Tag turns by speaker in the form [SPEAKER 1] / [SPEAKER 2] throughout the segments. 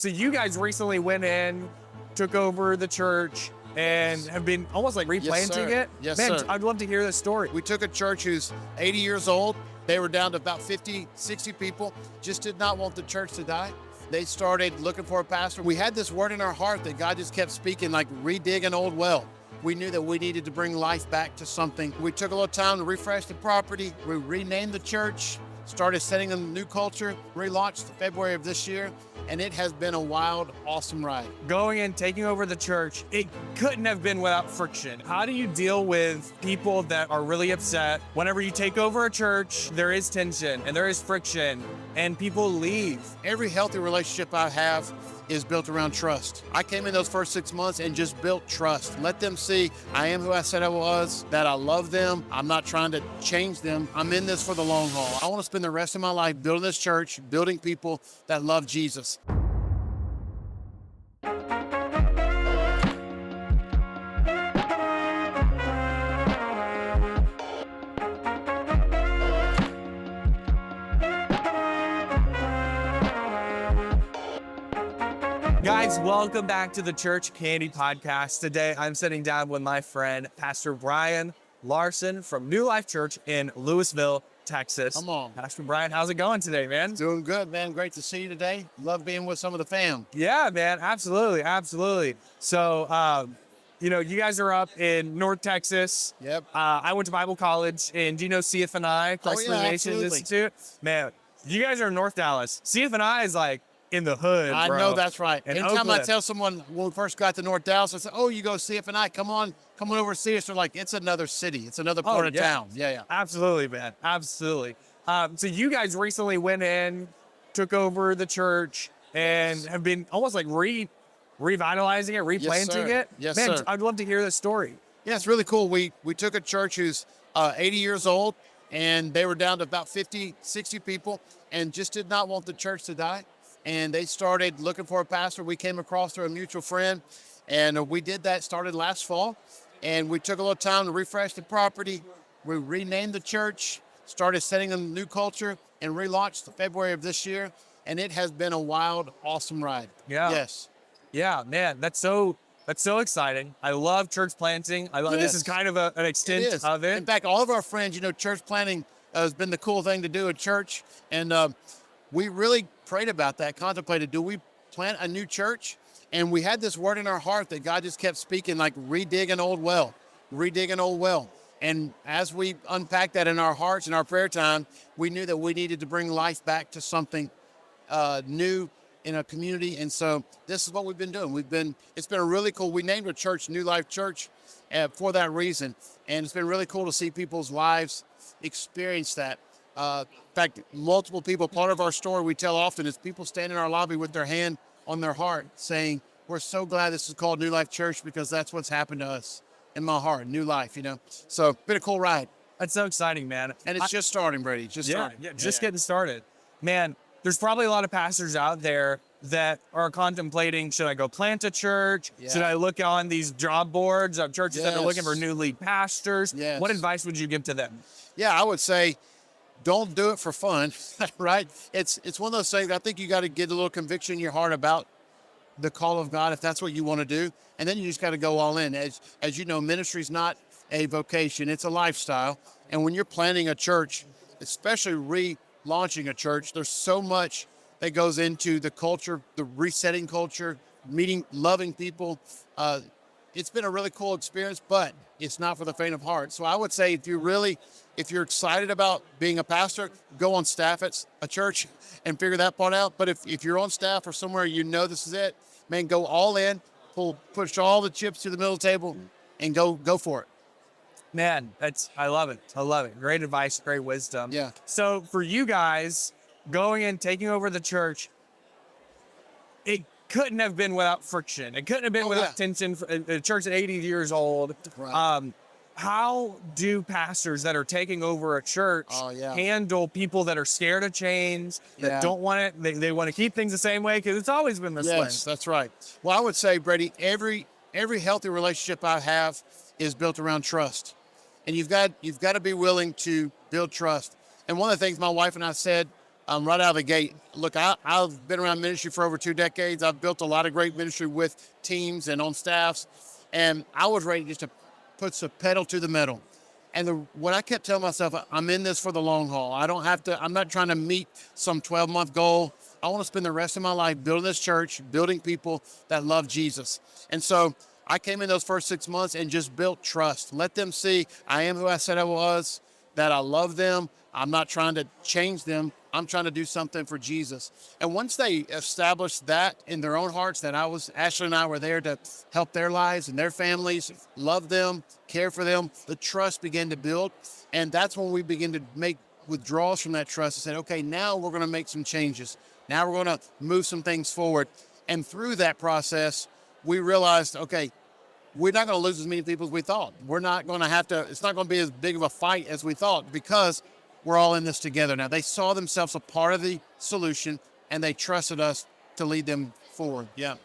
[SPEAKER 1] So you guys recently went in, took over the church, and have been almost like replanting it.
[SPEAKER 2] Yes,
[SPEAKER 1] Man,
[SPEAKER 2] sir.
[SPEAKER 1] I'd love to hear this story.
[SPEAKER 2] We took a church who's 80 years old. They were down to about 50, 60 people, just did not want the church to die. They started looking for a pastor. We had this word in our heart that God just kept speaking, like redig an old well. We knew that we needed to bring life back to something. We took a little time to refresh the property. We renamed the church, started setting a new culture, relaunched in February of this year, and it has been a wild, awesome ride.
[SPEAKER 1] Going in, taking over the church, it couldn't have been without friction. How do you deal with people that are really upset? Whenever you take over a church, there is tension and there is friction and people leave.
[SPEAKER 2] Every healthy relationship I have is built around trust. I came in those first 6 months and just built trust. Let them see I am who I said I was, that I love them. I'm not trying to change them. I'm in this for the long haul. I want to spend the rest of my life building this church, building people that love Jesus.
[SPEAKER 1] Guys, welcome back to the ChurchCandy podcast. Today, I'm sitting down with my friend, Pastor Bryan Larson from New Life Church in Lewisville, Texas.
[SPEAKER 2] Come on.
[SPEAKER 1] Pastor Bryan, how's it going today, man?
[SPEAKER 2] Doing good, man. Great to see you today. Love being with some of the fam.
[SPEAKER 1] Yeah, man, absolutely, absolutely. So, you guys are up in North Texas.
[SPEAKER 2] Yep.
[SPEAKER 1] I went to Bible college in, do you know CFNI, Christ
[SPEAKER 2] yeah,
[SPEAKER 1] Nations
[SPEAKER 2] absolutely.
[SPEAKER 1] Institute? Man, you guys are in North Dallas. CFNI is like in the hood,
[SPEAKER 2] I
[SPEAKER 1] bro.
[SPEAKER 2] know that's right.
[SPEAKER 1] In
[SPEAKER 2] Anytime I
[SPEAKER 1] Oakland.
[SPEAKER 2] tell someone when we first got to North Dallas, I said, "Oh, you go CFNI? Come on over and see us." They're like, "It's another city. It's another part of town." Yeah.
[SPEAKER 1] Absolutely, man. Absolutely. So you guys recently went in, took over the church, and have been almost like revitalizing it, replanting
[SPEAKER 2] sir.
[SPEAKER 1] it.
[SPEAKER 2] Yes,
[SPEAKER 1] man,
[SPEAKER 2] sir.
[SPEAKER 1] I'd love to hear this story.
[SPEAKER 2] Yeah, it's really cool. We took a church who's 80 years old, and they were down to about 50, 60 people, and just did not want the church to die. And they started looking for a pastor. We came across through a mutual friend, and we did that, started last fall. And we took a little time to refresh the property. We renamed the church, started setting a new culture, and relaunched in February of this year. And it has been a wild, awesome ride.
[SPEAKER 1] Yeah.
[SPEAKER 2] Yes.
[SPEAKER 1] Yeah, man, that's so exciting. I love church planting. This
[SPEAKER 2] Yes.
[SPEAKER 1] is kind of an extent
[SPEAKER 2] It is.
[SPEAKER 1] of it.
[SPEAKER 2] In fact, all of our friends, church planting has been the cool thing to do at church. And we really prayed about that, contemplated, do we plant a new church? And we had this word in our heart that God just kept speaking, like redig an old well, redig an old well. And as we unpacked that in our hearts in our prayer time, we knew that we needed to bring life back to something new in a community. And so this is what we've been doing. It's been really cool. We named our church New Life Church for that reason. And it's been really cool to see people's lives experience that. In fact, multiple people, part of our story we tell often is people stand in our lobby with their hand on their heart saying, "We're so glad this is called New Life Church because that's what's happened to us in my heart, new life, So been a cool ride.
[SPEAKER 1] That's so exciting, man.
[SPEAKER 2] And it's just starting, Brady, just starting.
[SPEAKER 1] Just getting started. Man, there's probably a lot of pastors out there that are contemplating, should I go plant a church?
[SPEAKER 2] Yeah.
[SPEAKER 1] Should I look on these job boards of churches that are
[SPEAKER 2] Yes.
[SPEAKER 1] looking for new lead pastors?
[SPEAKER 2] Yes.
[SPEAKER 1] What advice would you give to them?
[SPEAKER 2] Yeah, I would say don't do it for fun, right? It's one of those things, I think you got to get a little conviction in your heart about the call of God, if that's what you want to do. And then you just got to go all in. As you know, ministry is not a vocation, it's a lifestyle. And when you're planting a church, especially relaunching a church, there's so much that goes into the culture, the resetting culture, meeting, loving people. It's been a really cool experience, but it's not for the faint of heart. So I would say if you're excited about being a pastor, go on staff at a church and figure that part out. But if you're on staff or somewhere, this is it, man, go all in, push all the chips to the middle of the table and go for it.
[SPEAKER 1] Man, I love it. I love it. Great advice, great wisdom.
[SPEAKER 2] Yeah.
[SPEAKER 1] So for you guys, going in, taking over the church, it couldn't have been without friction. It couldn't have been without tension. A church at 80 years old.
[SPEAKER 2] Right.
[SPEAKER 1] How do pastors that are taking over a church handle people that are scared of change, that don't want it, they want to keep things the same way? Because it's always been this way.
[SPEAKER 2] Yes, that's right. Well, I would say, Brady, every healthy relationship I have is built around trust. And you've got to be willing to build trust. And one of the things my wife and I said right out of the gate. Look, I've been around ministry for over 2 decades. I've built a lot of great ministry with teams and on staffs, and I was ready just to put the pedal to the metal. And what I kept telling myself, I'm in this for the long haul. I'm not trying to meet some 12-month goal. I want to spend the rest of my life building this church, building people that love Jesus. And so I came in those first 6 months and just built trust. Let them see I am who I said I was, that I love them. I'm not trying to change them. I'm trying to do something for Jesus. And once they established that in their own hearts, that Ashley and I were there to help their lives and their families, love them, care for them, the trust began to build. And that's when we begin to make withdrawals from that trust and said, okay, now we're going to make some changes. Now we're going to move some things forward. And through that process, we realized, okay, we're not going to lose as many people as we thought. We're not going to it's not going to be as big of a fight as we thought, because we're all in this together now. They saw themselves a part of the solution, and they trusted us to lead them forward. Yeah.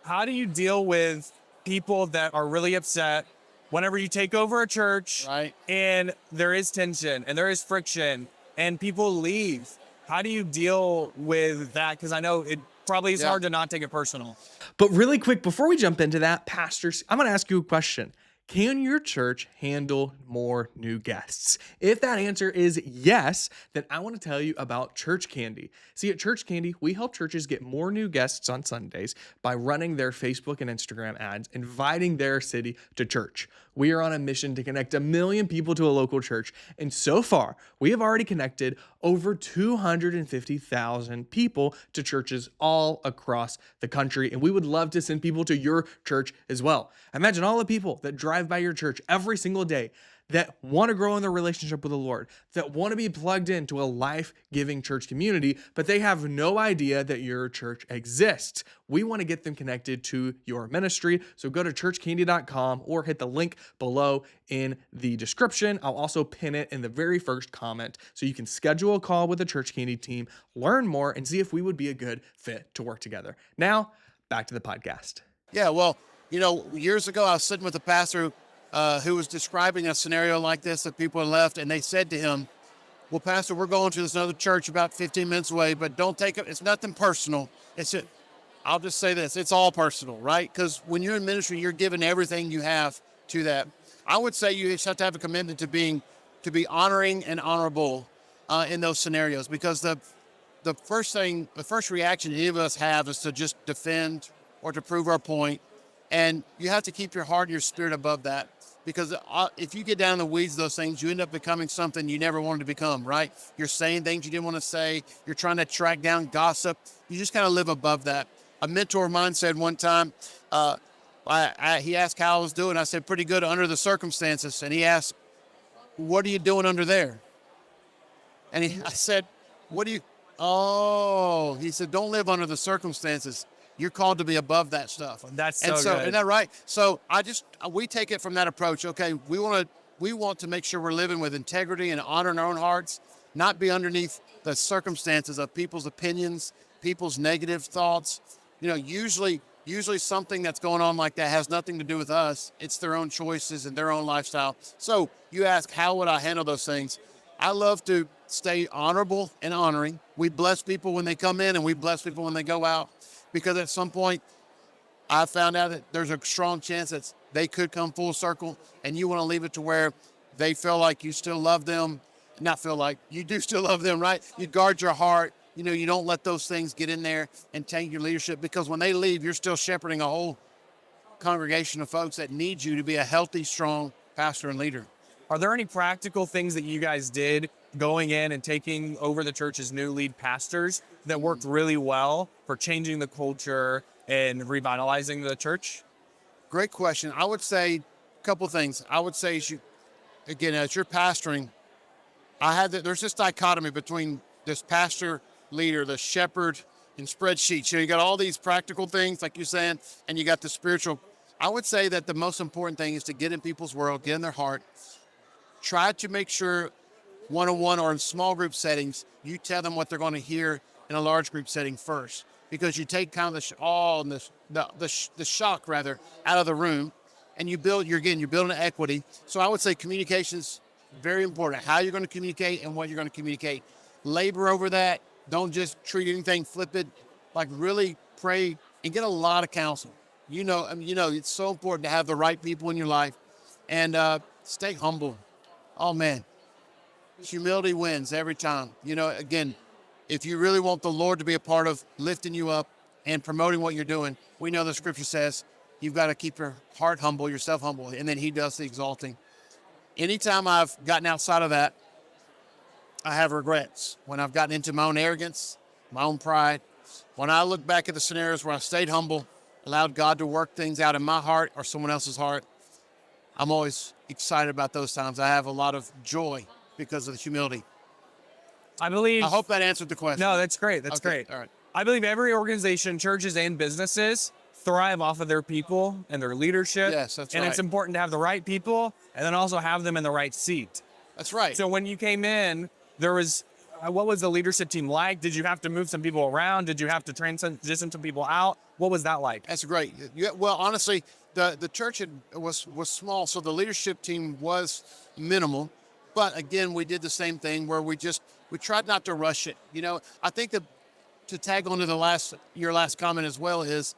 [SPEAKER 1] How do you deal with people that are really upset whenever you take over a church,
[SPEAKER 2] right,
[SPEAKER 1] and there is tension and there is friction and people leave? How do you deal with that? Because I know it probably is hard to not take it personal.
[SPEAKER 3] But really quick, before we jump into that, pastors, I'm going to ask you a question. Can your church handle more new guests? If that answer is yes, then I want to tell you about ChurchCandy. See, at ChurchCandy, we help churches get more new guests on Sundays by running their Facebook and Instagram ads, inviting their city to church. We are on a mission to connect 1 million people to a local church, and so far, we have already connected over 250,000 people to churches all across the country, and we would love to send people to your church as well. Imagine all the people that drive by your church every single day that want to grow in their relationship with the Lord, that want to be plugged into a life-giving church community, but they have no idea that your church exists. We want to get them connected to your ministry. So go to churchcandy.com or hit the link below in the description. I'll also pin it in the very first comment so you can schedule a call with the ChurchCandy team, learn more, and see if we would be a good fit to work together. Now, back to the podcast.
[SPEAKER 2] Yeah, well, years ago, I was sitting with a pastor who was describing a scenario like this, that people had left, and they said to him, well, Pastor, we're going to this other church about 15 minutes away, but don't take it. It's nothing personal. I'll just say this. It's all personal, right? Because when you're in ministry, you're giving everything you have to that. I would say you just have to have a commitment to be honoring and honorable in those scenarios, because the first reaction any of us have is to just defend or to prove our point. And you have to keep your heart and your spirit above that, because if you get down in the weeds of those things, you end up becoming something you never wanted to become, right? You're saying things you didn't want to say. You're trying to track down gossip. You just kind of live above that. A mentor of mine said one time, he asked how I was doing. I said, pretty good under the circumstances. And he asked, what are you doing under there? And I said, he said, don't live under the circumstances. You're called to be above that stuff.
[SPEAKER 1] That's so good.
[SPEAKER 2] Isn't that right? So we take it from that approach. Okay, we want to make sure we're living with integrity and honor in our own hearts, not be underneath the circumstances of people's opinions, people's negative thoughts. Usually something that's going on like that has nothing to do with us. It's their own choices and their own lifestyle. So you ask, how would I handle those things? I love to stay honorable and honoring. We bless people when they come in, and we bless people when they go out. Because at some point, I found out that there's a strong chance that they could come full circle, and you want to leave it to where they feel like you still love them. Not feel like, you do still love them, right? You guard your heart. You don't let those things get in there and taint your leadership, because when they leave, you're still shepherding a whole congregation of folks that need you to be a healthy, strong pastor and leader.
[SPEAKER 1] Are there any practical things that you guys did going in and taking over the church's new lead pastors that worked really well for changing the culture and revitalizing the church?
[SPEAKER 2] Great question. I would say a couple things. I would say, as you're pastoring, there's this dichotomy between this pastor leader, the shepherd, and spreadsheets. You got all these practical things, like you're saying, and you got the spiritual. I would say that the most important thing is to get in people's world, get in their heart. Try to make sure one-on-one or in small group settings, you tell them what they're going to hear in a large group setting first, because you take kind of the shock out of the room, and you're building an equity. So I would say communication is very important. How you're going to communicate and what you're going to communicate. labor over that. Don't just treat anything flippant. Like really pray and get a lot of counsel. It's so important to have the right people in your life, and stay humble. Oh man, humility wins every time. Again, if you really want the Lord to be a part of lifting you up and promoting what you're doing, we know the scripture says you've got to keep your heart humble, yourself humble, and then he does the exalting. Anytime I've gotten outside of that, I have regrets. When I've gotten into my own arrogance, my own pride, when I look back at the scenarios where I stayed humble, allowed God to work things out in my heart or someone else's heart, I'm always excited about those times. I have a lot of joy because of the humility.
[SPEAKER 1] I believe.
[SPEAKER 2] I hope that answered the question.
[SPEAKER 1] No, that's great. That's
[SPEAKER 2] Okay,
[SPEAKER 1] great.
[SPEAKER 2] all right.
[SPEAKER 1] I believe every organization, churches and businesses, thrive off of their people and their leadership.
[SPEAKER 2] Yes, that's
[SPEAKER 1] and
[SPEAKER 2] right.
[SPEAKER 1] it's important to have the right people and then also have them in the right seat.
[SPEAKER 2] That's right.
[SPEAKER 1] So when you came in, there was, what was the leadership team like? Did you have to move some people around? Did you have to transition some people out? What was that like?
[SPEAKER 2] That's great. Well, honestly, the church was small, so the leadership team was minimal. But again, we did the same thing where we tried not to rush it. I think that to tag on to your last comment as well is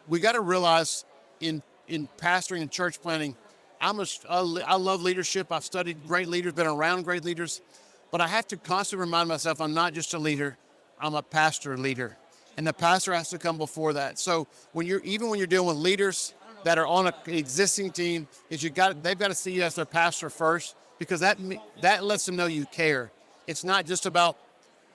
[SPEAKER 2] we got to realize in pastoring and church planting, I love leadership. I've studied great leaders, been around great leaders, but I have to constantly remind myself I'm not just a leader, I'm a pastor leader. And the pastor has to come before that. So when you're dealing with leaders that are on an existing team, they've got to see you as their pastor first, because that lets them know you care. It's not just about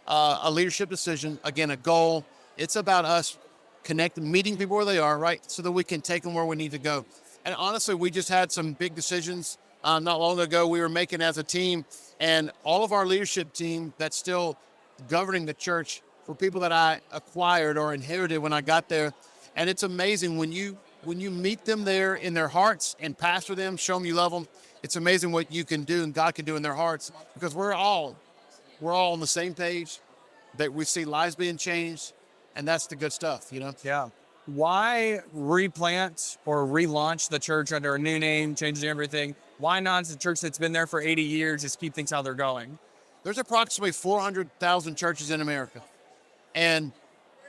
[SPEAKER 2] a leadership decision, again, a goal. It's about us connecting, meeting people where they are, right, so that we can take them where we need to go. And honestly, we just had some big decisions not long ago we were making as a team, and all of our leadership team that's still governing the church for people that I acquired or inherited when I got there. And it's amazing when you meet them there in their hearts and pastor them, show them you love them. It's amazing what you can do and God can do in their hearts, because we're all on the same page, that we see lives being changed, and that's the good stuff,
[SPEAKER 1] Yeah. Why replant or relaunch the church under a new name, changing everything? Why not the church that's been there for 80 years, just keep things how they're going?
[SPEAKER 2] There's approximately 400,000 churches in America, and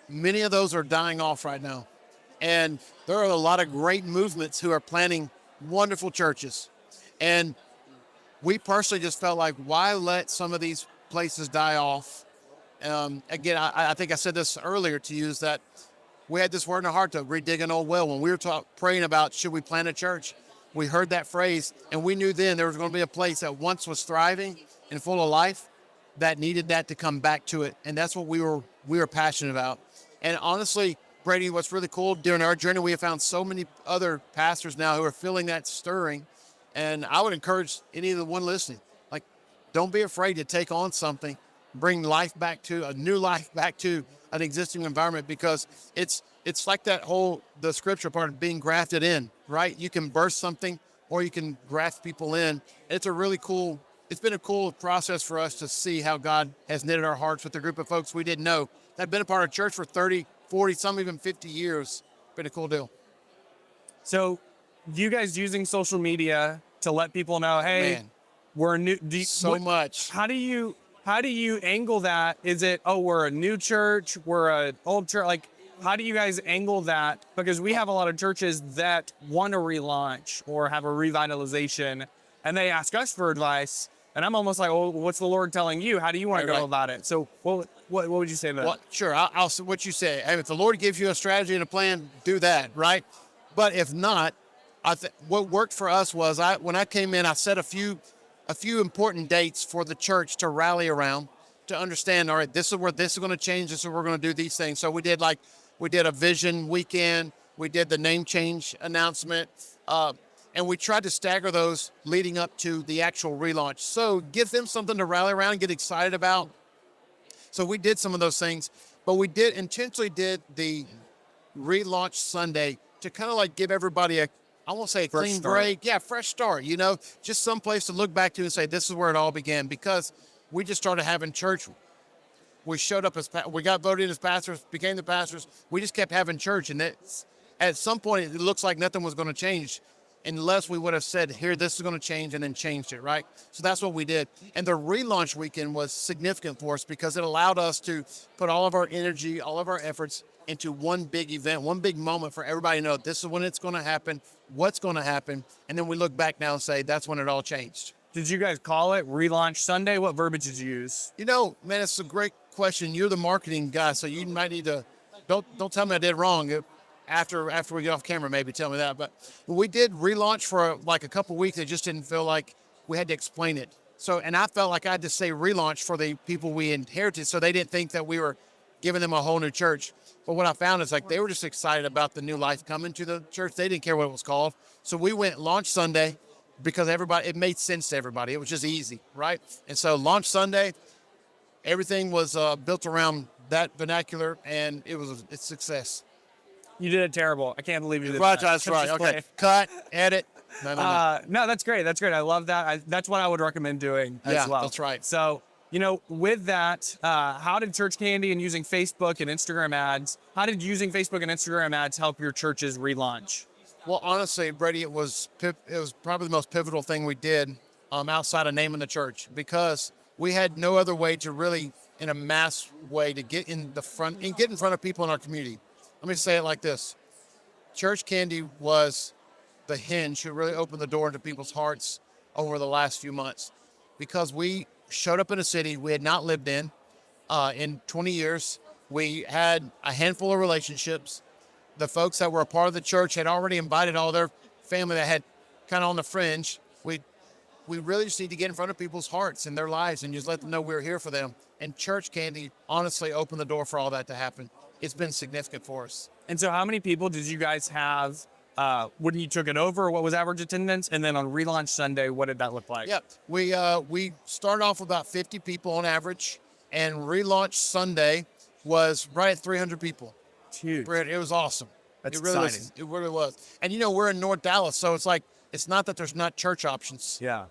[SPEAKER 2] many of those are dying off right now. And there are a lot of great movements who are planting wonderful churches. And we personally just felt like, why let some of these places die off? Again, I think I said this earlier to you, is that we had this word in our heart to redig an old well. When we were praying about should we plant a church, we heard that phrase, and we knew then there was going to be a place that once was thriving and full of life that needed that to come back to it. And that's what we were passionate about. And honestly, Brady, what's really cool, during our journey, we have found so many other pastors now who are feeling that stirring. And I would encourage any of the one listening, like, don't be afraid to take on something, bring a new life back to an existing environment, because it's like the scripture part of being grafted in, right? You can birth something or you can graft people in. It's been a cool process for us to see how God has knitted our hearts with a group of folks we didn't know that have been a part of church for 30, 40, some even 50 years. Been a cool deal.
[SPEAKER 1] So you guys using social media to let people know, hey,
[SPEAKER 2] Man,
[SPEAKER 1] we're new.
[SPEAKER 2] much.
[SPEAKER 1] How do you angle that? Is it, oh, we're a new church, we're an old church? Like, how do you guys angle that? Because we have a lot of churches that want to relaunch or have a revitalization, and they ask us for advice. And I'm almost like, well, what's the Lord telling you? How do you want to go about it? So what would you say to that?
[SPEAKER 2] Well, sure. I'll what you say. Hey, if the Lord gives you a strategy and a plan, do that, right? But if not, what worked for us was when I came in, I set a few important dates for the church to rally around, to understand, all right, this is where this is going to change. This is where we're going to do these things. So we did a vision weekend. We did the name change announcement. And we tried to stagger those leading up to the actual relaunch. So give them something to rally around and get excited about. So we did some of those things, but we intentionally did the relaunch Sunday to kind of like give everybody I won't say a clean break. Yeah, fresh start, just some place to look back to and say, this is where it all began, because we just started having church. We showed up we got voted in as pastors, became the pastors. We just kept having church. And at some point, it looks like nothing was going to change. unless we would have said, here, this is going to change, and then changed it, right? So that's what we did. And the relaunch weekend was significant for us because it allowed us to put all of our energy, all of our efforts into one big event, one big moment for everybody to know this is when it's going to happen, what's going to happen. And then we look back now and say, that's when it all changed.
[SPEAKER 1] Did you guys call it Relaunch Sunday? What verbiage did you use?
[SPEAKER 2] You know, man, it's a great question. You're the marketing guy, so you might need to, don't tell me I did wrong. After we get off camera, maybe tell me that. But we did relaunch for like a couple weeks. It just didn't feel like we had to explain it. So, and I felt like I had to say relaunch for the people we inherited, so they didn't think that we were giving them a whole new church. But what I found is like they were just excited about the new life coming to the church. They didn't care what it was called. So we went Launch Sunday because it made sense to everybody. It was just easy, right? And so Launch Sunday, everything was built around that vernacular, and it's a success.
[SPEAKER 1] You did it terrible. I can't believe you did
[SPEAKER 2] Right,
[SPEAKER 1] that.
[SPEAKER 2] that's right. Okay, cut, edit. No.
[SPEAKER 1] No, that's great. That's great. I love that. That's what I would recommend doing as well.
[SPEAKER 2] That's right.
[SPEAKER 1] So, with that, how did ChurchCandy and using Facebook and Instagram ads, how did using Facebook and Instagram ads help your church's relaunch?
[SPEAKER 2] Well, honestly, Brady, it was probably the most pivotal thing we did outside of naming the church, because we had no other way to really, in a mass way, to get in front of people in our community. Let me say it like this. ChurchCandy was the hinge who really opened the door into people's hearts over the last few months, because we showed up in a city we had not lived in 20 years. We had a handful of relationships. The folks that were a part of the church had already invited all their family that had kind of on the fringe. We really just need to get in front of people's hearts and their lives and just let them know we're here for them. And ChurchCandy honestly opened the door for all that to happen. It's been significant for us.
[SPEAKER 1] And so how many people did you guys have when you took it over? What was average attendance? And then on Relaunch Sunday, what did that look like?
[SPEAKER 2] Yep. We started off with about 50 people on average, and Relaunch Sunday was right at 300 people.
[SPEAKER 1] It's huge.
[SPEAKER 2] It was awesome.
[SPEAKER 1] That's
[SPEAKER 2] it really
[SPEAKER 1] exciting.
[SPEAKER 2] Was. It really was. And, we're in North Dallas, so it's like, it's not that there's not church options.
[SPEAKER 1] Yeah.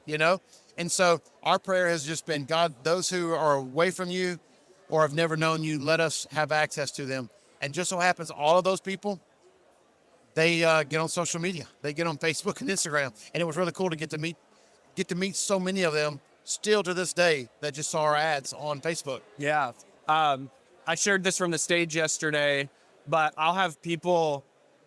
[SPEAKER 2] And so our prayer has just been, God, those who are away from you or have never known you, let us have access to them. And just so happens, all of those people, they get on social media. They get on Facebook and Instagram. And it was really cool to get to meet so many of them still to this day that just saw our ads on Facebook.
[SPEAKER 1] Yeah. I shared this from the stage yesterday, but I'll have people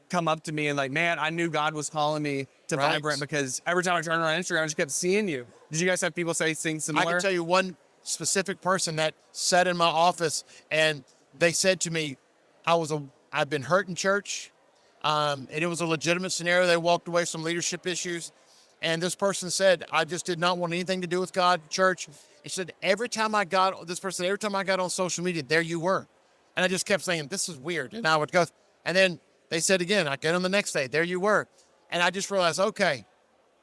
[SPEAKER 1] come up to me and like, man, I knew God was calling me to
[SPEAKER 2] Right.
[SPEAKER 1] Vibrant because every time I turned on Instagram, I just kept seeing you. Did you guys have people say things similar?
[SPEAKER 2] I can tell you one specific person that sat in my office and they said to me, I've been hurt in church. And it was a legitimate scenario. They walked away with some leadership issues. And this person said, I just did not want anything to do with God, church. He said, every time I got on social media, there you were. And I just kept saying, this is weird. And I would go, and then they said again, I get on the next day, there you were. And I just realized, okay,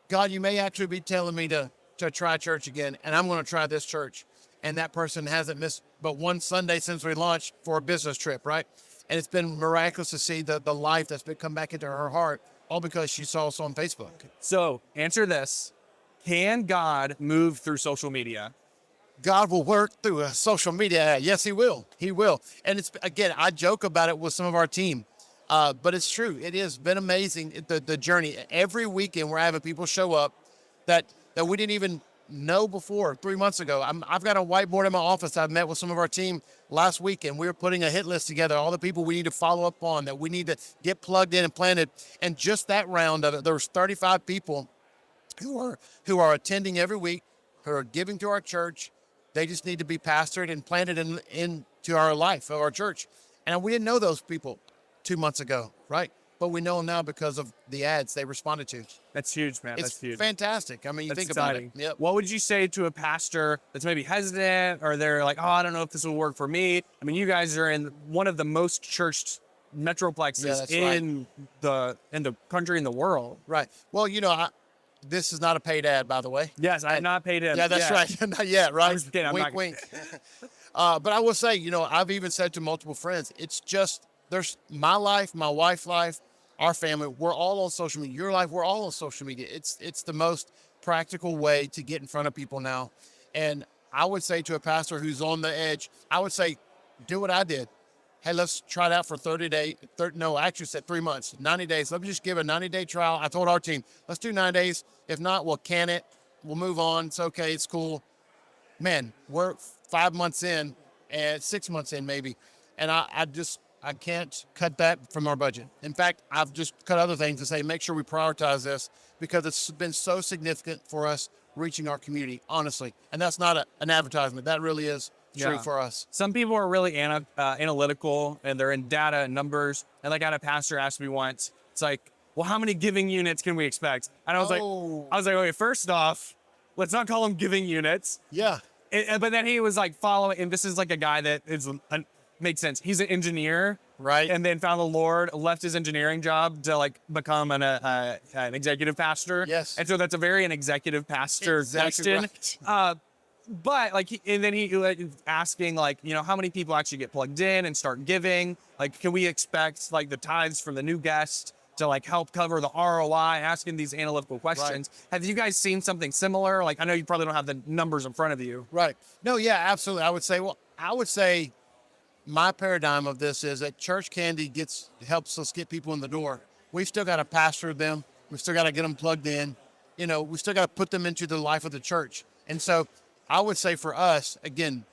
[SPEAKER 2] God, you may actually be telling me to try church again. And I'm going to try this church. And that person hasn't missed but one Sunday since we launched for a business trip, right? And it's been miraculous to see the life that's been come back into her heart, all because she saw us on Facebook.
[SPEAKER 1] So answer this. Can God move through social media?
[SPEAKER 2] God will work through social media. Yes, he will. He will. And it's, again, I joke about it with some of our team, but it's true. It has been amazing, the journey. Every weekend we're having people show up that we didn't even know before 3 months ago. I've got a whiteboard in my office. I met with some of our team last week, and we were putting a hit list together, all the people we need to follow up on, that we need to get plugged in and planted. And just that round of it, there was 35 people who are attending every week, who are giving to our church. They just need to be pastored and planted into our life, of our church. And we didn't know those people 2 months ago, right? But we know them now because of the ads they responded to.
[SPEAKER 1] That's huge, man. That's huge.
[SPEAKER 2] It's fantastic. I mean, you
[SPEAKER 1] That's
[SPEAKER 2] think
[SPEAKER 1] exciting.
[SPEAKER 2] about it. Yep.
[SPEAKER 1] What would you say to a pastor that's maybe hesitant, or they're like, oh, I don't know if this will work for me? I mean, you guys are in one of the most churched metroplexes in the country, in the world.
[SPEAKER 2] Right. Well, this is not a paid ad, by the way.
[SPEAKER 1] Yes, I have not paid him.
[SPEAKER 2] Yeah, that's right. Not yet, right?
[SPEAKER 1] I'm just kidding.
[SPEAKER 2] Wink, wink. But I will say, I've even said to multiple friends, it's just, there's my life, my wife's life, our family, we're all on social media. Your life, we're all on social media. It's the most practical way to get in front of people now. And I would say to a pastor who's on the edge, I would say, do what I did. hey, let's try it out for 30 days. No, I actually said 3 months, 90 days. Let me just give a 90-day trial. I told our team, let's do 9 days. If not, we'll can it. We'll move on. It's okay. It's cool. Man, we're 5 months in and 6 months in maybe. And I can't cut that from our budget. In fact, I've just cut other things to say, make sure we prioritize this because it's been so significant for us reaching our community, honestly. And that's not an advertisement. That really is true for us.
[SPEAKER 1] Some people are really analytical and they're in data and numbers. And like I had a pastor ask me once, it's like, well, how many giving units can we expect? And I was like, okay, first off, let's not call them giving units.
[SPEAKER 2] Yeah.
[SPEAKER 1] But then he was like following, and this is like a guy that makes sense. He's an engineer,
[SPEAKER 2] right? And
[SPEAKER 1] then found the Lord, left his engineering job to like become an executive pastor.
[SPEAKER 2] Yes.
[SPEAKER 1] And so that's an executive pastor question.
[SPEAKER 2] Right.
[SPEAKER 1] But like, and then he asking like, how many people actually get plugged in and start giving? Like, can we expect like the tithes from the new guest to like help cover the ROI, asking these analytical questions? Right. Have you guys seen something similar? Like, I know you probably don't have the numbers in front of you.
[SPEAKER 2] Right. No, yeah, absolutely. I would say my paradigm of this is that ChurchCandy helps us get people in the door. We've still got to pastor them. We've still got to get them plugged in. We still got to put them into the life of the church. And so I would say for us, again,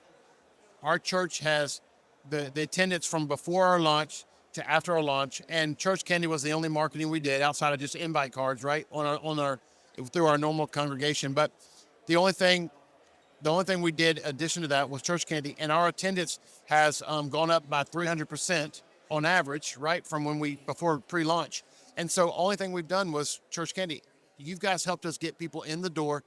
[SPEAKER 2] our church has the attendance from before our launch to after our launch, and ChurchCandy was the only marketing we did outside of just invite cards, right, through our normal congregation. But the only thing we did in addition to that was ChurchCandy, and our attendance has gone up by 300% on average, right, from before pre-launch. And so only thing we've done was ChurchCandy. You guys helped us get people in the door.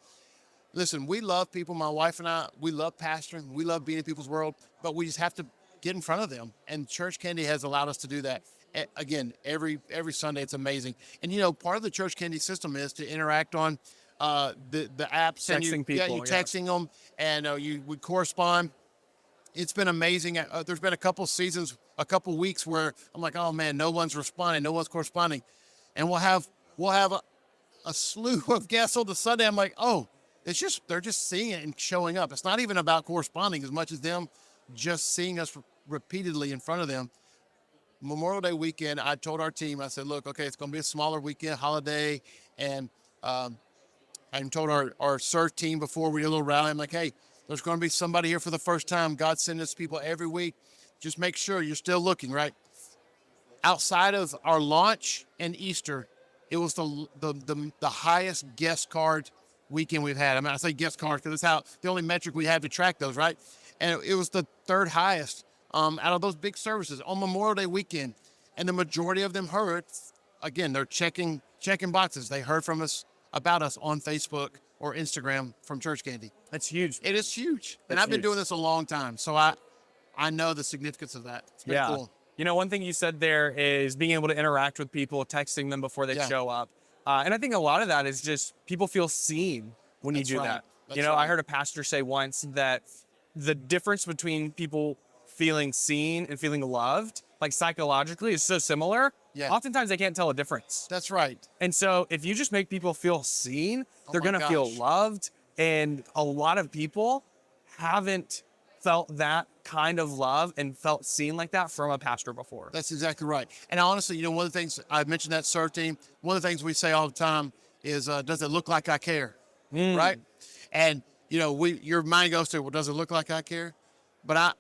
[SPEAKER 2] Listen, we love people. My wife and I, we love pastoring. We love being in people's world, but we just have to get in front of them. And ChurchCandy has allowed us to do that. Again, every Sunday, it's amazing. And, part of the ChurchCandy system is to interact on the apps.
[SPEAKER 1] Texting people.
[SPEAKER 2] Yeah, you're texting them, and we correspond. It's been amazing. There's been a couple weeks where I'm like, oh, man, no one's responding. No one's corresponding. And we'll have a slew of guests on the Sunday. I'm like, oh, they're just seeing it and showing up. It's not even about corresponding as much as them just seeing us repeatedly in front of them. Memorial Day weekend, I told our team, I said, look, okay, it's going to be a smaller weekend, holiday. And I told our serve team before we did a little rally, I'm like, hey, there's going to be somebody here for the first time. God sends us people every week. Just make sure you're still looking, right? Outside of our launch and Easter, it was the highest guest card weekend we've had. I mean, I say guest cards because it's the only metric we have to track those, right? And it was the third highest out of those big services on Memorial Day weekend. And the majority of them heard, again, they're checking boxes. They heard from us about us on Facebook or Instagram from ChurchCandy.
[SPEAKER 1] That's huge.
[SPEAKER 2] It is huge. And I've been doing this a long time. So I know the significance of that. It's been cool.
[SPEAKER 1] One thing you said there is being able to interact with people, texting them before they show up. And I think a lot of that is just people feel seen when you do that. I heard a pastor say once that the difference between people feeling seen and feeling loved, like psychologically, is so similar. Yeah. Oftentimes they can't tell a difference.
[SPEAKER 2] That's right.
[SPEAKER 1] And so if you just make people feel seen, they're going to feel loved. And a lot of people haven't felt that kind of love and felt seen like that from a pastor before.
[SPEAKER 2] That's exactly right. And honestly, one of the things I mentioned that serve team, one of the things we say all the time is, does it look like I care? Right? And, your mind goes to, well, does it look like I care? But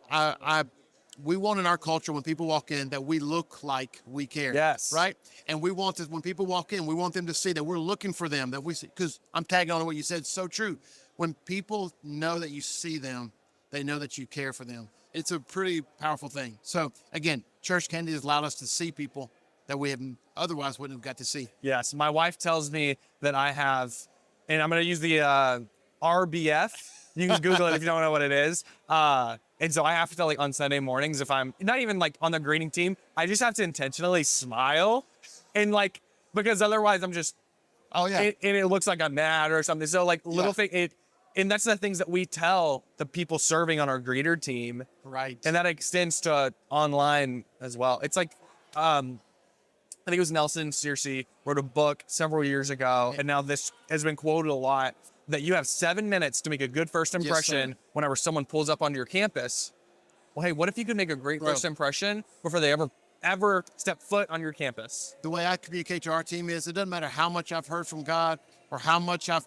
[SPEAKER 2] we want in our culture when people walk in that we look like we care.
[SPEAKER 1] Yes.
[SPEAKER 2] Right? And we want this, when people walk in, we want them to see that we're looking for them, that we see, because I'm tagging on to what you said, it's so true. When people know that you see them, they know that you care for them. It's a pretty powerful thing. So again, ChurchCandy has allowed us to see people that we otherwise wouldn't have got to see.
[SPEAKER 1] Yes. My wife tells me that I have, and I'm going to use the RBF. You can Google it if you don't know what it is. And so I have to, like, on Sunday mornings, if I'm not even like on the greeting team, I just have to intentionally smile, and like, because otherwise I'm just, and it looks like I'm mad or something. So like little thing, and that's the things that we tell the people serving on our greeter team.
[SPEAKER 2] Right.
[SPEAKER 1] And that extends to online as well. It's like, I think it was Nelson Searcy wrote a book several years ago, and now this has been quoted a lot, that you have 7 minutes to make a good first impression whenever someone pulls up onto your campus. well, hey, what if you could make a great
[SPEAKER 2] Bro.
[SPEAKER 1] first impression before they ever step foot on your campus?
[SPEAKER 2] The way I communicate to our team is, it doesn't matter how much I've heard from God or how much I've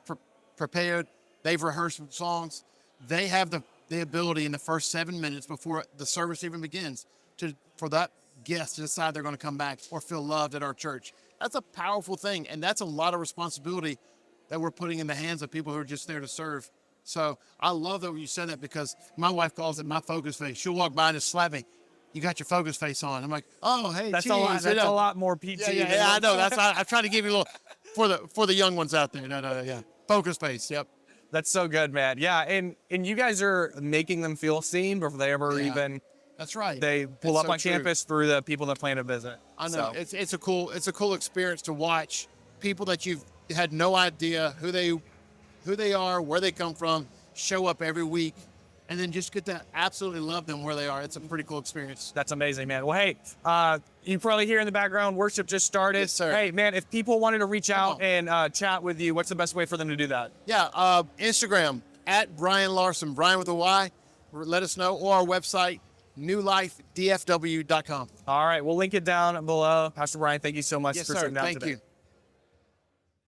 [SPEAKER 2] prepared. They've rehearsed some songs. They have the ability in the first 7 minutes before the service even begins for that guest to decide they're going to come back or feel loved at our church. That's a powerful thing, and that's a lot of responsibility that we're putting in the hands of people who are just there to serve. So I love that you said that, because my wife calls it my focus face. She'll walk by and just slap me. You got your focus face on. I'm like, oh, hey,
[SPEAKER 1] That's
[SPEAKER 2] geez,
[SPEAKER 1] a lot. That's a lot more PT.
[SPEAKER 2] Yeah, I know. That's I'm trying to give you a little for the young ones out there. No, yeah. Focus face. Yep.
[SPEAKER 1] That's so good, man. Yeah, and you guys are making them feel seen before they ever even.
[SPEAKER 2] That's right.
[SPEAKER 1] They pull
[SPEAKER 2] It's
[SPEAKER 1] up
[SPEAKER 2] so
[SPEAKER 1] on
[SPEAKER 2] true.
[SPEAKER 1] campus through the people that plan to visit.
[SPEAKER 2] I
[SPEAKER 1] So,
[SPEAKER 2] know. It's a cool experience to watch people that you've had no idea who they are, where they come from, show up every week, and then just get to absolutely love them where they are. It's a pretty cool experience.
[SPEAKER 1] that's amazing, man. Well, hey, you probably hear in the background, worship just started.
[SPEAKER 2] Yes, sir.
[SPEAKER 1] Hey, man, if people wanted to reach out
[SPEAKER 2] on.
[SPEAKER 1] and chat with you, what's the best way for them to do that?
[SPEAKER 2] Yeah, Instagram at Bryan Larson, Bryan with a Y. Let us know, or our website, newlifedfw.com.
[SPEAKER 1] All right, we'll link it down below. Pastor Bryan, thank you so much
[SPEAKER 2] Yes,
[SPEAKER 1] for
[SPEAKER 2] sir.
[SPEAKER 1] sitting down
[SPEAKER 2] Thank
[SPEAKER 1] today.
[SPEAKER 2] you.